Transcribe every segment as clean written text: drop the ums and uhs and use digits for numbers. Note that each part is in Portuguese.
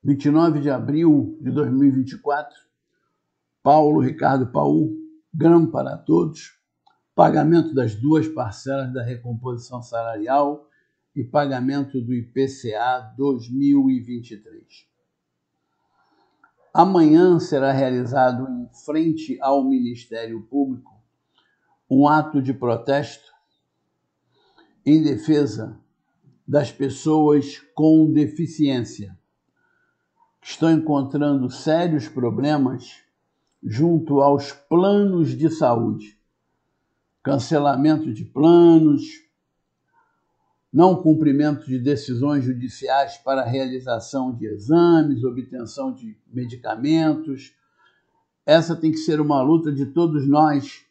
29 de abril de 2024, Paulo Ricardo Paul, GRAM para todos, pagamento das 2 parcelas da recomposição salarial e pagamento do IPCA 2023. Amanhã será realizado em frente ao Ministério Público um ato de protesto em defesa das pessoas com deficiência, que estão encontrando sérios problemas junto aos planos de saúde. Cancelamento de planos, não cumprimento de decisões judiciais para realização de exames, obtenção de medicamentos. Essa tem que ser uma luta de todos nós,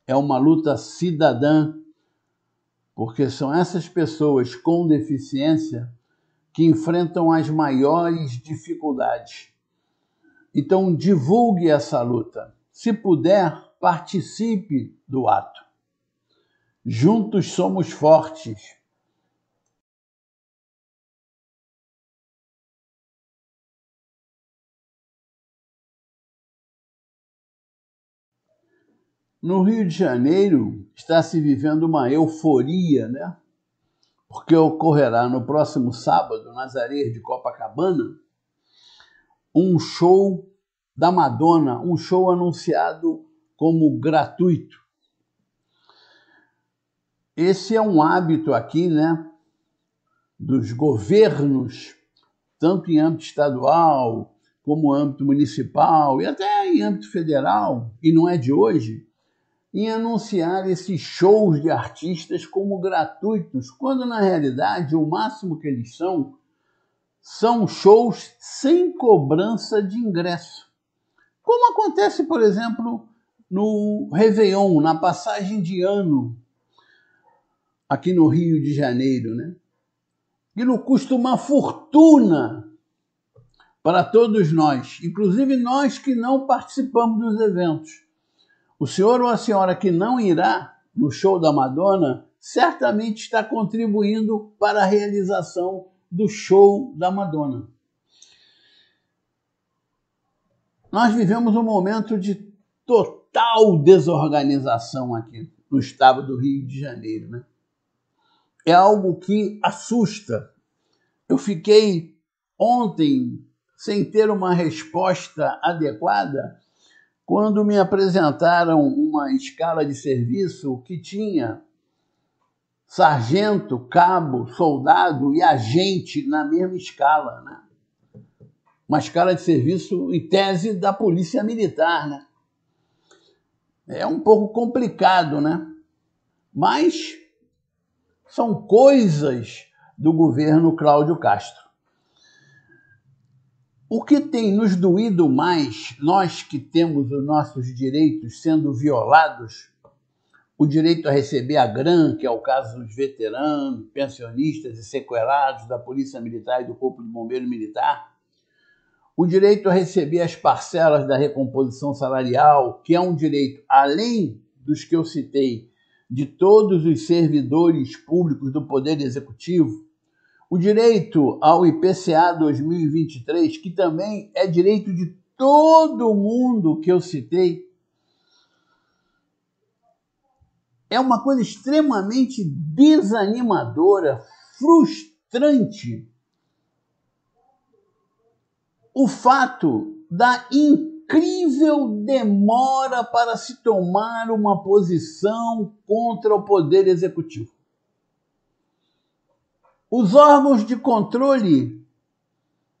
é uma luta cidadã, porque são essas pessoas com deficiência que enfrentam as maiores dificuldades. Então, divulgue essa luta. Se puder, participe do ato. Juntos somos fortes. No Rio de Janeiro está se vivendo uma euforia, né? Porque ocorrerá no próximo sábado, nas areias de Copacabana, um show da Madonna, um show anunciado como gratuito. Esse é um hábito aqui, né, dos governos, tanto em âmbito estadual, como âmbito municipal e até em âmbito federal, e não é de hoje, em anunciar esses shows de artistas como gratuitos, quando na realidade o máximo que eles são shows sem cobrança de ingresso. Como acontece, por exemplo, no Réveillon, na passagem de ano, aqui no Rio de Janeiro, né? E não custa uma fortuna para todos nós, inclusive nós que não participamos dos eventos. O senhor ou a senhora que não irá no show da Madonna certamente está contribuindo para a realização do show da Madonna. Nós vivemos um momento de total desorganização aqui no estado do Rio de Janeiro, né? É algo que assusta. Eu fiquei ontem sem ter uma resposta adequada quando me apresentaram uma escala de serviço que tinha sargento, cabo, soldado e agente na mesma escala, né? Uma escala de serviço, em tese, da Polícia Militar, né? É um pouco complicado, né? Mas são coisas do governo Cláudio Castro. O que tem nos doído mais, nós que temos os nossos direitos sendo violados, o direito a receber a GRAM, que é o caso dos veteranos, pensionistas e sequelados da Polícia Militar e do Corpo de Bombeiro Militar, o direito a receber as parcelas da recomposição salarial, que é um direito, além dos que eu citei, de todos os servidores públicos do Poder Executivo, o direito ao IPCA 2023, que também é direito de todo mundo que eu citei, é uma coisa extremamente desanimadora, frustrante, o fato da incrível demora para se tomar uma posição contra o Poder Executivo. Os órgãos de controle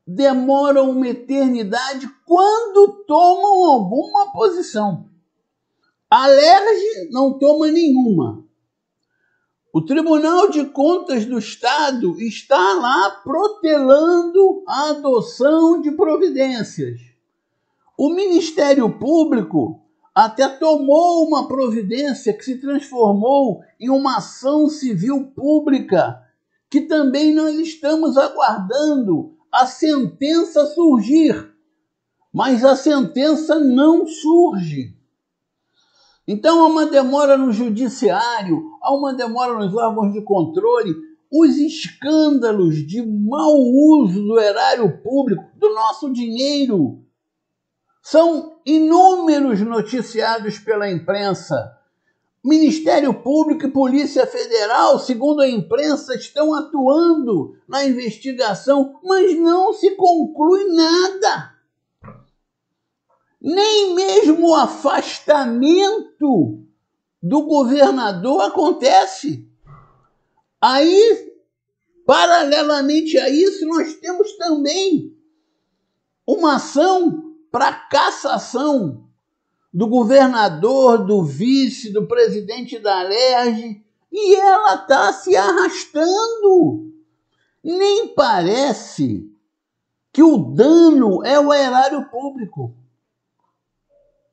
demoram uma eternidade quando tomam alguma posição. A LERJ não toma nenhuma. O Tribunal de Contas do Estado está lá protelando a adoção de providências. O Ministério Público até tomou uma providência que se transformou em uma ação civil pública, que também nós estamos aguardando a sentença surgir. Mas a sentença não surge. Então há uma demora no judiciário, há uma demora nos órgãos de controle. os escândalos de mau uso do erário público, do nosso dinheiro. São inúmeros noticiados pela imprensa. Ministério Público e Polícia Federal, segundo a imprensa, estão atuando na investigação, mas não se conclui nada. Nem mesmo o afastamento do governador acontece. Aí, paralelamente a isso, nós temos também uma ação para cassação do governador, do vice, do presidente da Alerj, e ela está se arrastando. Nem parece que o dano é o erário público.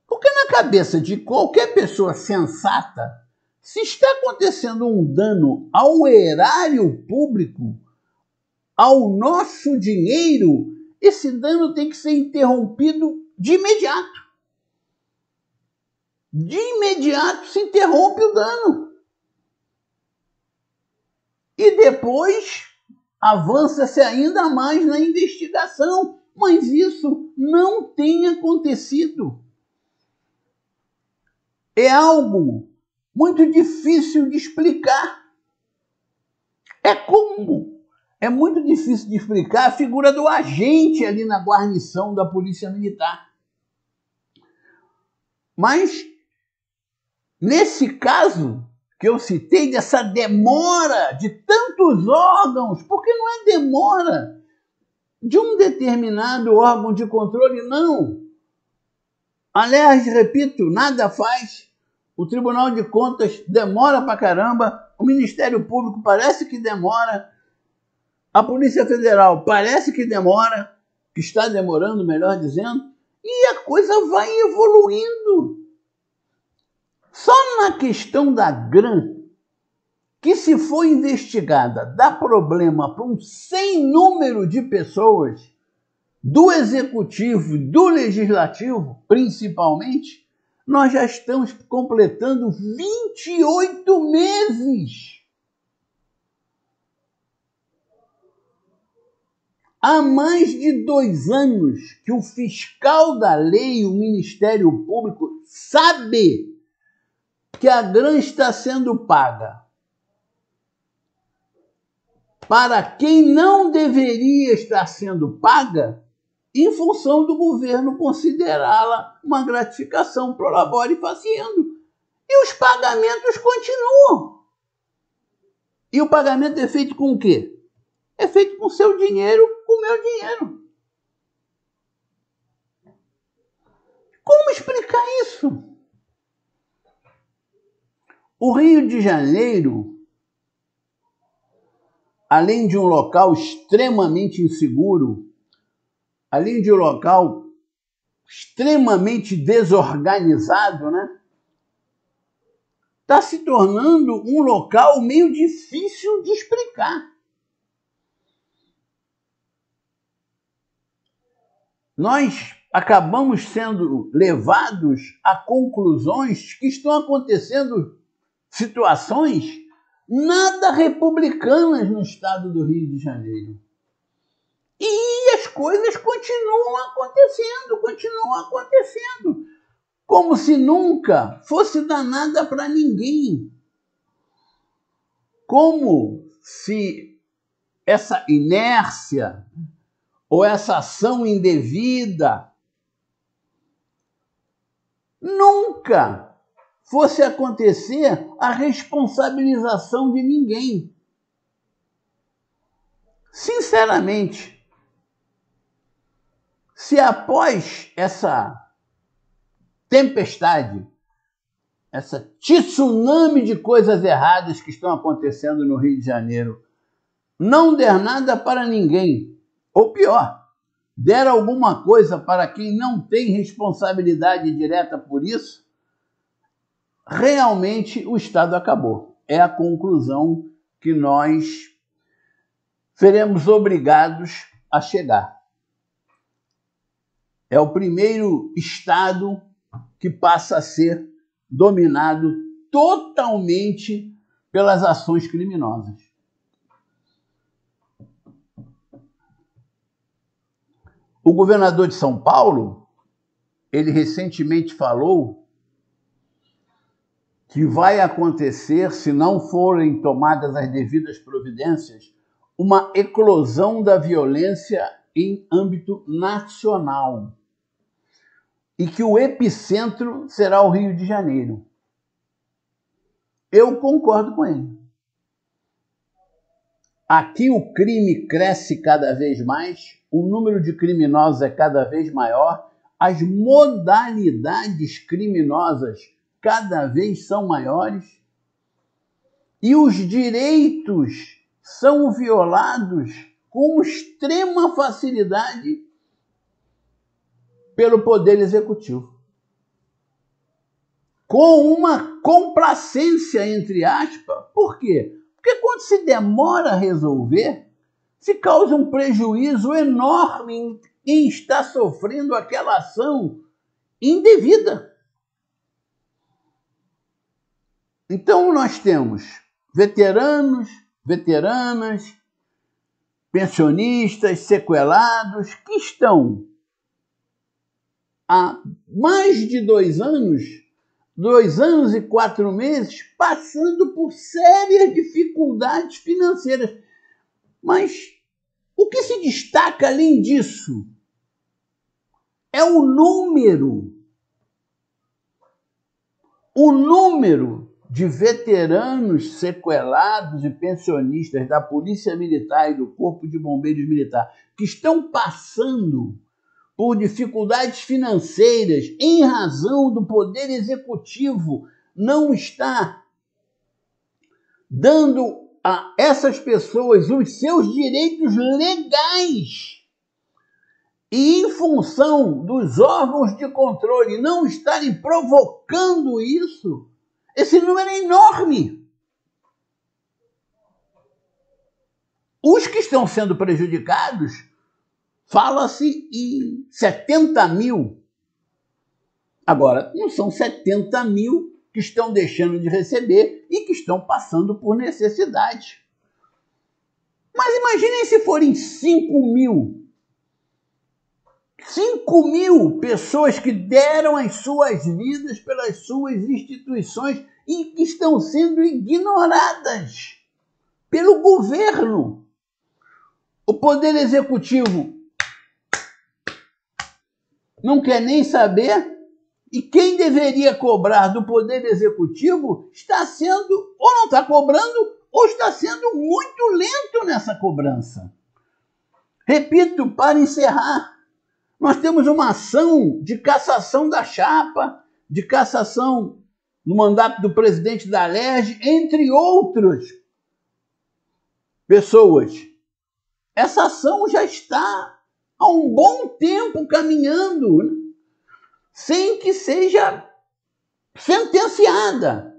Porque na cabeça de qualquer pessoa sensata, se está acontecendo um dano ao erário público, ao nosso dinheiro, esse dano tem que ser interrompido de imediato. De imediato se interrompe o dano. E depois avança-se ainda mais na investigação. Mas isso não tem acontecido. É algo muito difícil de explicar. É muito difícil de explicar a figura do agente ali na guarnição da Polícia Militar. Mas, nesse caso que eu citei, dessa demora de tantos órgãos, porque não é demora de um determinado órgão de controle, não. Aliás, repito, nada faz. O Tribunal de Contas demora pra caramba, o Ministério Público parece que demora, a Polícia Federal parece que demora, que está demorando, melhor dizendo, e a coisa vai evoluindo. Só na questão da GRAM, que se for investigada, dá problema para um sem número de pessoas, do Executivo e do Legislativo, principalmente, nós já estamos completando 28 meses. Há mais de 2 anos que o fiscal da lei, o Ministério Público, sabe que a GRAM está sendo paga para quem não deveria estar sendo paga em função do governo considerá-la uma gratificação pro labore faciendo. E os pagamentos continuam. E o pagamento é feito com o quê? É feito com seu dinheiro, com o meu dinheiro. Como explicar isso? O Rio de Janeiro, além de um local extremamente inseguro, além de um local extremamente desorganizado, né? Está se tornando um local meio difícil de explicar. Nós acabamos sendo levados a conclusões que estão acontecendo situações nada republicanas no estado do Rio de Janeiro. E as coisas continuam acontecendo, como se nunca fosse dar nada para ninguém. Como se essa inércia ou essa ação indevida nunca fosse acontecer a responsabilização de ninguém. Sinceramente, se após essa tempestade, essa tsunami de coisas erradas que estão acontecendo no Rio de Janeiro, não der nada para ninguém, ou pior, der alguma coisa para quem não tem responsabilidade direta por isso, realmente o Estado acabou. É a conclusão que nós seremos obrigados a chegar. É o primeiro Estado que passa a ser dominado totalmente pelas ações criminosas. O governador de São Paulo, ele recentemente falou que vai acontecer, se não forem tomadas as devidas providências, uma eclosão da violência em âmbito nacional. E que o epicentro será o Rio de Janeiro. Eu concordo com ele. Aqui o crime cresce cada vez mais, o número de criminosos é cada vez maior, as modalidades criminosas cada vez são maiores e os direitos são violados com extrema facilidade pelo Poder Executivo. Com uma complacência, entre aspas. Por quê? Porque quando se demora a resolver, se causa um prejuízo enorme em quem está sofrendo aquela ação indevida. Então nós temos veteranos, veteranas, pensionistas, sequelados, que estão há mais de 2 anos, 2 anos e 4 meses, passando por sérias dificuldades financeiras. Mas o que se destaca além disso é o número de veteranos sequelados e pensionistas da Polícia Militar e do Corpo de Bombeiros Militar que estão passando por dificuldades financeiras em razão do Poder Executivo não estar dando a essas pessoas os seus direitos legais e em função dos órgãos de controle não estarem provocando isso, esse número é enorme. Os que estão sendo prejudicados, fala-se em 70 mil. Agora, não são 70 mil que estão deixando de receber e que estão passando por necessidade. Mas imaginem se forem 5 mil. 5 mil pessoas que deram as suas vidas pelas suas instituições e que estão sendo ignoradas pelo governo. O Poder Executivo não quer nem saber, e quem deveria cobrar do Poder Executivo está sendo, ou não está cobrando, ou está sendo muito lento nessa cobrança. Repito, para encerrar, nós temos uma ação de cassação da chapa, de cassação do mandato do presidente da Alerj, entre outras pessoas. Essa ação já está há um bom tempo caminhando, né? Sem que seja sentenciada.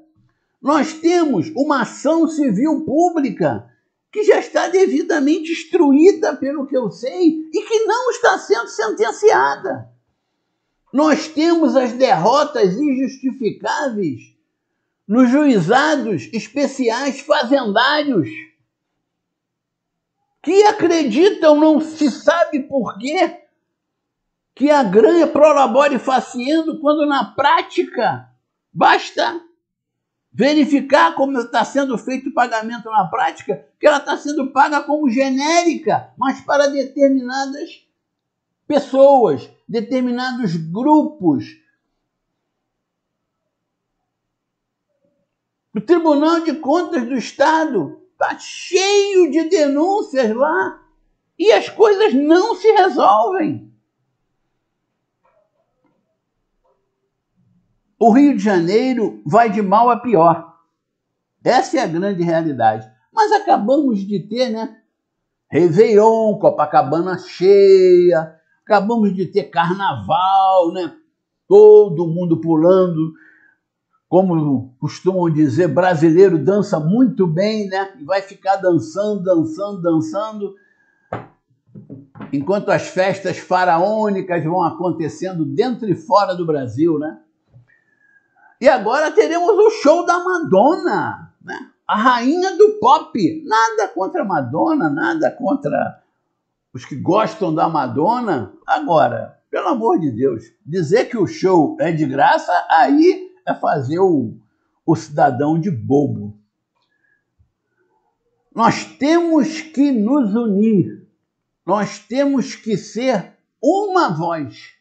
Nós temos uma ação civil pública que já está devidamente instruída, pelo que eu sei, e que não está sendo sentenciada. Nós temos as derrotas injustificáveis nos juizados especiais fazendários, que acreditam, não se sabe por quê, que a grana é pro labore faciendo, quando na prática basta verificar como está sendo feito o pagamento na prática, que ela está sendo paga como genérica, mas para determinadas pessoas, determinados grupos. O Tribunal de Contas do Estado está cheio de denúncias lá e as coisas não se resolvem. O Rio de Janeiro vai de mal a pior. Essa é a grande realidade. Mas acabamos de ter, né? Réveillon, Copacabana cheia, acabamos de ter carnaval, né? Todo mundo pulando. Como costumam dizer, brasileiro dança muito bem, né? E vai ficar dançando, dançando, dançando. Enquanto as festas faraônicas vão acontecendo dentro e fora do Brasil, né? E agora teremos o show da Madonna, né? A rainha do pop. Nada contra a Madonna, nada contra os que gostam da Madonna. Agora, pelo amor de Deus, dizer que o show é de graça, aí é fazer o cidadão de bobo. Nós temos que nos unir, nós temos que ser uma voz,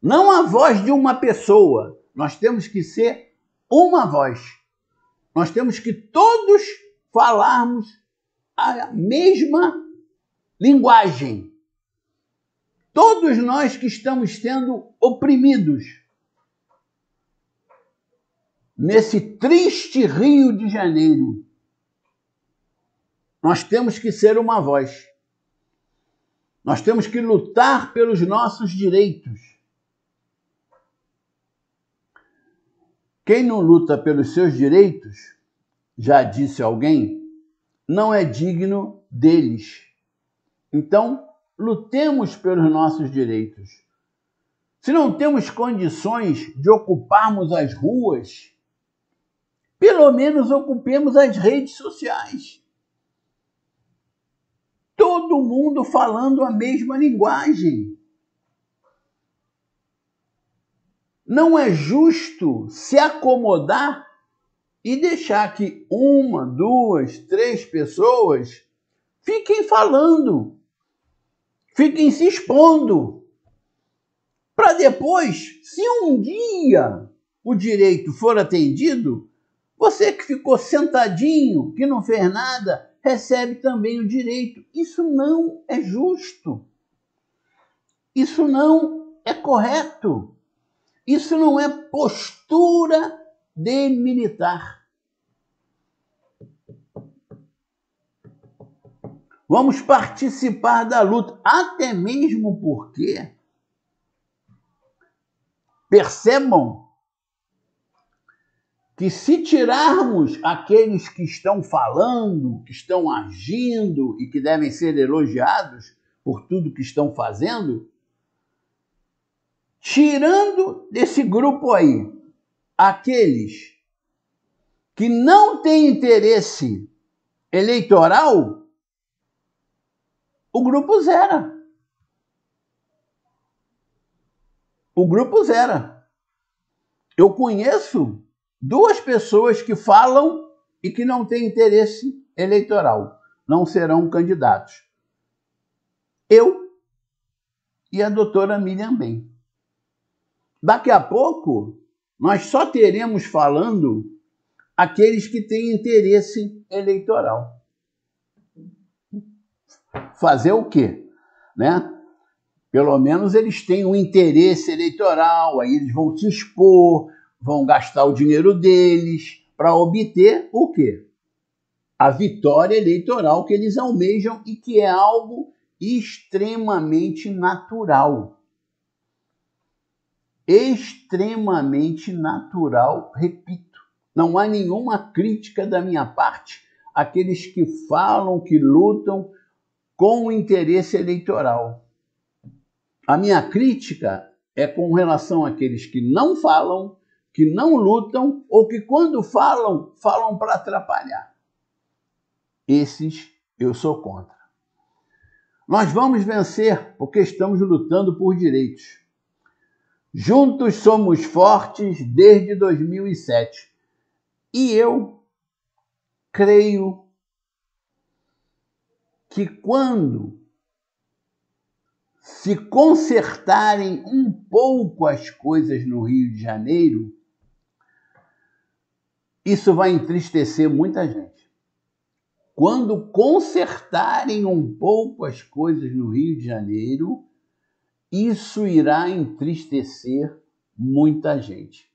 não a voz de uma pessoa, nós temos que ser uma voz. Nós temos que todos falarmos a mesma linguagem. Todos nós que estamos sendo oprimidos nesse triste Rio de Janeiro, nós temos que ser uma voz. Nós temos que lutar pelos nossos direitos. Quem não luta pelos seus direitos, já disse alguém, não é digno deles. Então, lutemos pelos nossos direitos. Se não temos condições de ocuparmos as ruas, pelo menos ocupemos as redes sociais. Todo mundo falando a mesma linguagem. Não é justo se acomodar e deixar que 1, 2, 3 pessoas fiquem falando, fiquem se expondo, para depois, se um dia o direito for atendido, você que ficou sentadinho, que não fez nada, recebe também o direito. Isso não é justo. Isso não é correto. Isso não é postura de militar. Vamos participar da luta, até mesmo porque, percebam que se tirarmos aqueles que estão falando, que estão agindo e que devem ser elogiados por tudo que estão fazendo, tirando desse grupo aí aqueles que não têm interesse eleitoral, o grupo zera. O grupo zera. Eu conheço 2 pessoas que falam e que não têm interesse eleitoral. Não serão candidatos. Eu e a doutora Miriam Bem. Daqui a pouco, nós só teremos falando aqueles que têm interesse eleitoral. Fazer o quê? Né? Pelo menos eles têm um interesse eleitoral, aí eles vão se expor, vão gastar o dinheiro deles para obter o quê? A vitória eleitoral que eles almejam e que é algo extremamente natural. Extremamente natural, repito. Não há nenhuma crítica da minha parte àqueles que falam, que lutam com o interesse eleitoral. A minha crítica é com relação àqueles que não falam, que não lutam ou que quando falam, falam para atrapalhar. Esses eu sou contra. Nós vamos vencer porque estamos lutando por direitos. Juntos somos fortes desde 2007. E eu creio que quando se consertarem um pouco as coisas no Rio de Janeiro, isso vai entristecer muita gente. Quando consertarem um pouco as coisas no Rio de Janeiro, isso irá entristecer muita gente.